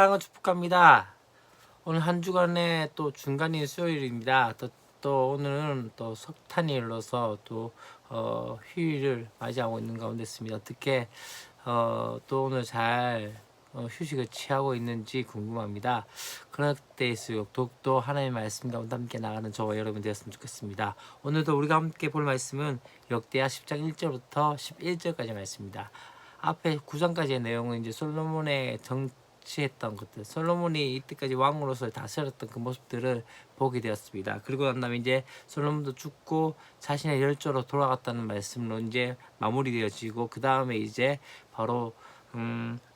사랑은 축복합니다. 오늘 한 주간의 또 중간인 수요일입니다. 또 오늘은 또 석탄일로서 또 휴일을 맞이하고 있는 가운데 있습니다. 어떻게 또 오늘 잘 휴식을 취하고 있는지 궁금합니다. 그럴 때일수록 더욱더 하나님의 말씀 가운데 함께 나가는 저와 여러분 되었으면 좋겠습니다. 오늘도 우리가 함께 볼 말씀은 역대하 10장 1절부터 11절까지 말씀입니다. 앞에 9장까지의 내용은 이제 솔로몬의 정치했던 것들, 솔로몬이 이때까지 왕으로서 다스렸던 그 모습들을 보게 되었습니다. 그리고 난 다음에 이제 솔로몬도 죽고 자신의 열조로 돌아갔다는 말씀으로 이제 마무리되어지고, 그 다음에 이제 바로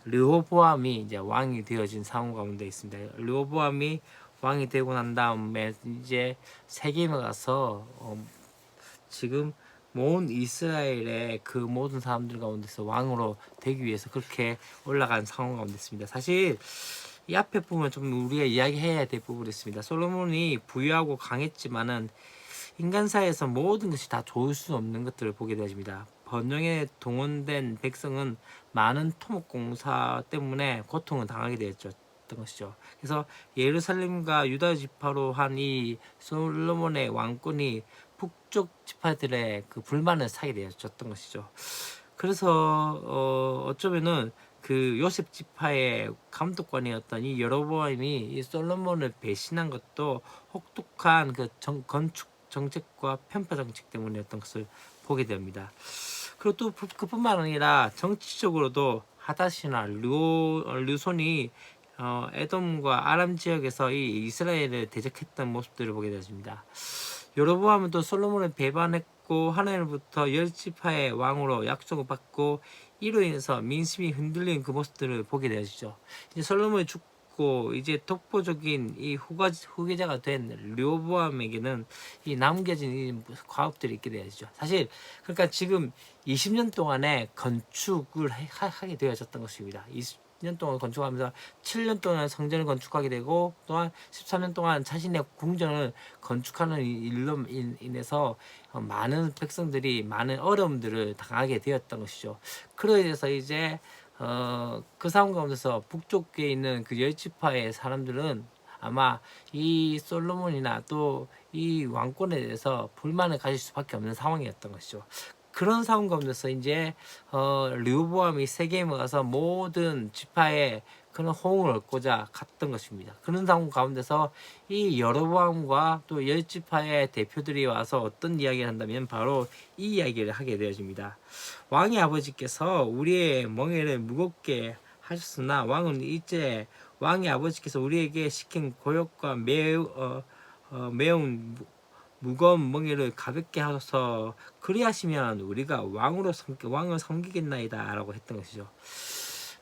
르호보암이 이제 왕이 되어진 상황 가운데 있습니다. 르호보암이 왕이 되고 난 다음에 이제 세겜에 가서 지금 온 이스라엘의 그 모든 사람들 가운데서 왕으로 되기 위해서 그렇게 올라간 상황 가운데 있습니다. 사실 이 앞에 보면 좀 우리가 이야기해야 될 부분이 있습니다. 솔로몬이 부유하고 강했지만은 인간사에서 모든 것이 다 좋을 수 없는 것들을 보게 되어집니다. 번영에 동원된 백성은 많은 토목공사 때문에 고통을 당하게 되었던 것이죠. 그래서 예루살렘과 유다 지파로 한 이 솔로몬의 왕권이 북쪽 지파들의 그 불만을 사게 되었던 것이죠. 그래서 어쩌면은 그 요셉 지파의 감독관이었던 이 여로보암이 이 솔로몬을 배신한 것도 혹독한 그 건축 정책과 편파 정책 때문이었던 것을 보게 됩니다. 그리고 또 그뿐만 아니라 정치적으로도 하닷이나 르손이 에돔과 아람 지역에서 이 이스라엘을 대적했던 모습들을 보게 되었습니다. 여로보암은 또 솔로몬을 배반했고 하나님으로부터 열 지파의 왕으로 약속을 받고, 이로 인해서 민심이 흔들리는 그 모습들을 보게 되어지죠. 이제 솔로몬이 죽고 이제 독보적인 이 후계자가 된 르호보암에게는 이 남겨진 이 과업들이 있게 되어지죠. 사실 그러니까 지금 20년 동안에 건축을 하게 되어졌던 것입니다. 20년 동안 건축하면서 7년 동안 성전을 건축하게 되고, 또한 13년 동안 자신의 궁전을 건축하는 일로 인해서 많은 백성들이 많은 어려움들을 당하게 되었던 것이죠. 그로 인해서 이제 그 상황 가운데서 북쪽에 있는 그 열지파의 사람들은 아마 이 솔로몬이나 또 이 왕권에 대해서 불만을 가질 수밖에 없는 상황이었던 것이죠. 그런 상황 가운데서 이제 르호보암이 세겜에 가서 모든 지파의 그런 호응을 얻고자 갔던 것입니다. 그런 상황 가운데서 이 여로보암과 또 열 지파의 대표들이 와서 어떤 이야기를 한다면 바로 이 이야기를 하게 되어집니다. 왕의 아버지께서 우리의 멍에를 무겁게 하셨으나 왕은 이제 왕의 아버지께서 우리에게 시킨 고역과 매운 무거운 멍에를 가볍게 하셔서 그리하시면 우리가 왕을 섬기겠나이다 라고 했던 것이죠.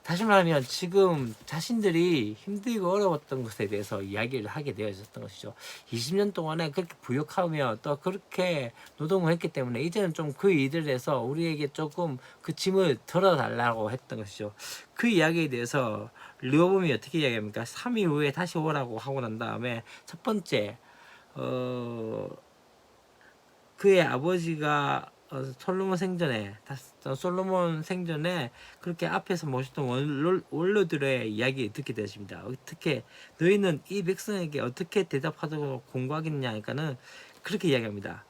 다시 말하면 지금 자신들이 힘들고 어려웠던 것에 대해서 이야기를 하게 되어졌던 것이죠. 20년 동안에 그렇게 부역하며 또 그렇게 노동을 했기 때문에 이제는 좀 그 일들에서 우리에게 조금 그 짐을 덜어달라고 했던 것이죠. 그 이야기에 대해서 르호보암이 어떻게 이야기합니까? 3일 후에 다시 오라고 하고 난 다음에 첫 번째 그의 아버지가 솔로몬 생전에 그렇게 앞에서 모셨던 원로들의 이야기 듣게 되었습니다. 어떻게 너희는 이 백성에게 어떻게 대답하도록 공고하겠냐 하니까는 그렇게 이야기합니다.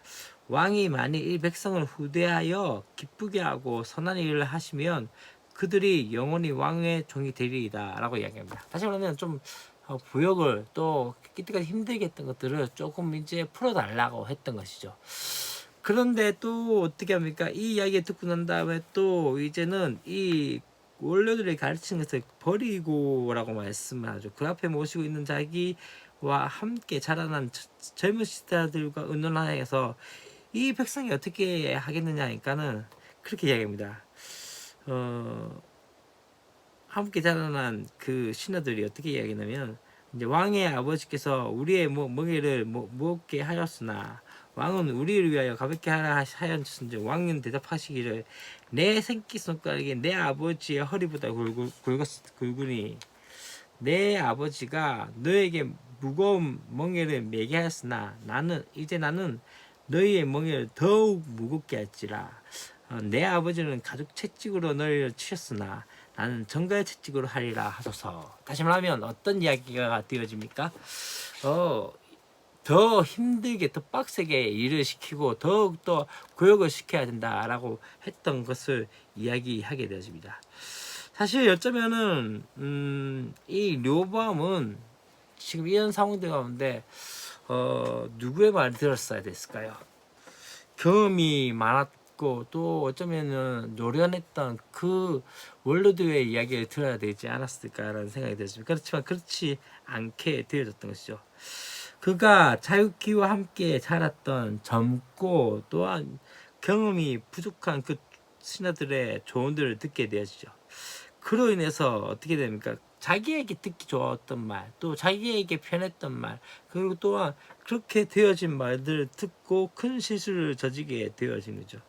왕이 만일 이 백성을 후대하여 기쁘게 하고 선한 일을 하시면 그들이 영원히 왕의 종이 되리이다 라고 이야기합니다. 다시 말하면 좀 부역을 또 이때까지 힘들게 했던 것들을 조금 이제 풀어달라고 했던 것이죠. 그런데 또 어떻게 합니까? 이 이야기 듣고 난 다음에 또 이제는 이 원로들의 가르치는 것을 버리고라고 말씀을 하죠. 그 앞에 모시고 있는 자기와 함께 자라난 젊은 시대들과 의논하여서 이 백성이 어떻게 하겠느냐 하니까는 그렇게 이야기합니다. 함께 자라난 그 신하들이 어떻게 이야기하냐면, 이제 왕의 아버지께서 우리의 멍에를 무겁게 하였으나 왕은 우리를 위하여 가볍게 하라 하였은지 왕은 대답하시기를 내 새끼손가락이 내 아버지의 허리보다 굵으니 내 아버지가 너에게 무거운 멍에를 매게 하였으나 나는 너희의 멍에를 더욱 무겁게 할지라. 내 아버지는 가죽 채찍으로 너희를 치셨으나 나는 정가의 채찍으로 하리라 하소서. 다시 말하면 어떤 이야기가 되어집니까? 더 힘들게 더 빡세게 일을 시키고 더욱더 교육을 시켜야 된다라고 했던 것을 이야기하게 되어집니다. 사실 어쩌면은 이 르호보암은 지금 이런 상황들 가운데 누구의 말을 들었어야 됐을까요? 경험이 많았고 또 어쩌면은 노련했던 그 원로들의 이야기를 들어야 되지 않았을까라는 생각이 들었습니다. 그렇지만 그렇지 않게 되어졌던 것이죠. 그가 자유기와 함께 자랐던 젊고 또한 경험이 부족한 그 신하들의 조언들을 듣게 되어지죠. 그로 인해서 어떻게 됩니까? 자기에게 듣기 좋았던 말, 또 자기에게 편했던 말, 그리고 또한 그렇게 되어진 말들을 듣고 큰 실수를 저지게 되어진 거죠.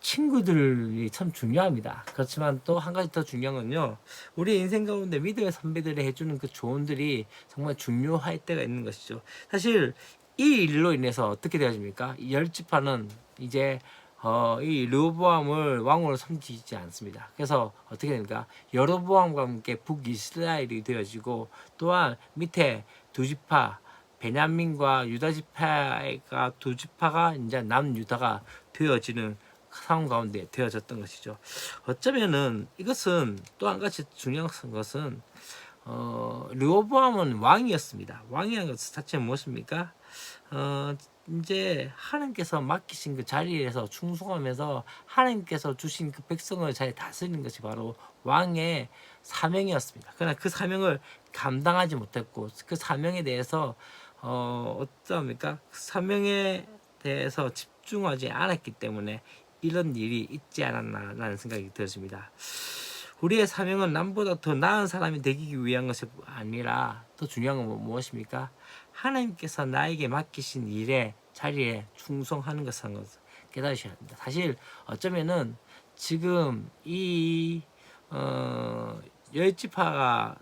친구들이 참 중요합니다. 그렇지만 또 한 가지 더 중요한 건요. 우리 인생 가운데 믿음의 선배들이 해주는 그 조언들이 정말 중요할 때가 있는 것이죠. 사실 이 일로 인해서 어떻게 되어집니까? 이 열 지파는 이제 이 르호보암을 왕으로 섬기지 않습니다. 그래서 어떻게 됩니까? 여로보암과 함께 북이스라엘이 되어지고 또한 밑에 두 지파 베냐민과 유다 지파가 두 지파가 이제 남유다가 되어지는 상황 가운데 되어졌던 것이죠. 어쩌면은 이것은 또 한 가지 중요한 것은 르호보암은 왕이었습니다. 왕이라는 것 자체는 무엇입니까? 이제 하나님께서 맡기신 그 자리에서 충성하면서 하나님께서 주신 그 백성을 잘 다스리는 것이 바로 왕의 사명이었습니다. 그러나 그 사명을 감당하지 못했고 그 사명에 대해서 어떠합니까? 그 사명에 대해서 집중하지 않았기 때문에 이런 일이 있지 않았나라는 생각이 들었습니다. 우리의 사명은 남보다 더 나은 사람이 되기 위한 것이 아니라 더 중요한 건 무엇입니까? 하나님께서 나에게 맡기신 일에 자리에 충성하는 것을 깨달으셔야 합니다. 사실 어쩌면은 지금 이 열지파가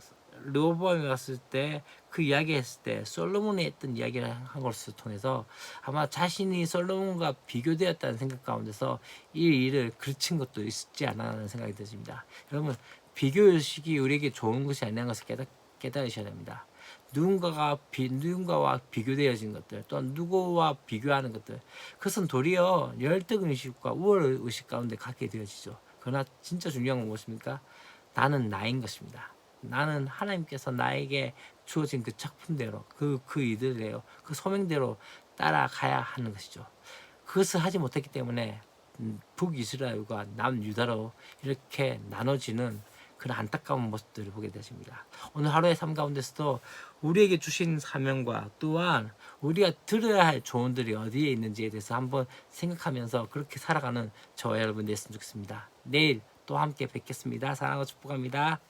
르호보암에 갔을 때 그 이야기했을 때 솔로몬이 했던 이야기를 한 것을 통해서 아마 자신이 솔로몬과 비교되었다는 생각 가운데서 이 일을 그르친 것도 있지 않나 하는 생각이 드십니다. 여러분 비교의식이 우리에게 좋은 것이 아니라는 것을 깨달으셔야 됩니다. 누군가와 비교되어진 것들 또한 누구와 비교하는 것들 그것은 도리어 열등의식과 우월의식 가운데 갖게 되어지죠. 그러나 진짜 중요한 건 무엇입니까? 나는 나인 것입니다. 나는 하나님께서 나에게 주어진 그 작품대로 그 이들대로 그 소명대로 따라가야 하는 것이죠. 그것을 하지 못했기 때문에 북이스라엘과 남유다로 이렇게 나눠지는 그런 안타까운 모습들을 보게 되십니다. 오늘 하루의 삶 가운데서도 우리에게 주신 사명과 또한 우리가 들어야 할 조언들이 어디에 있는지에 대해서 한번 생각하면서 그렇게 살아가는 저와 여러분 됐으면 좋겠습니다. 내일 또 함께 뵙겠습니다. 사랑하고 축복합니다.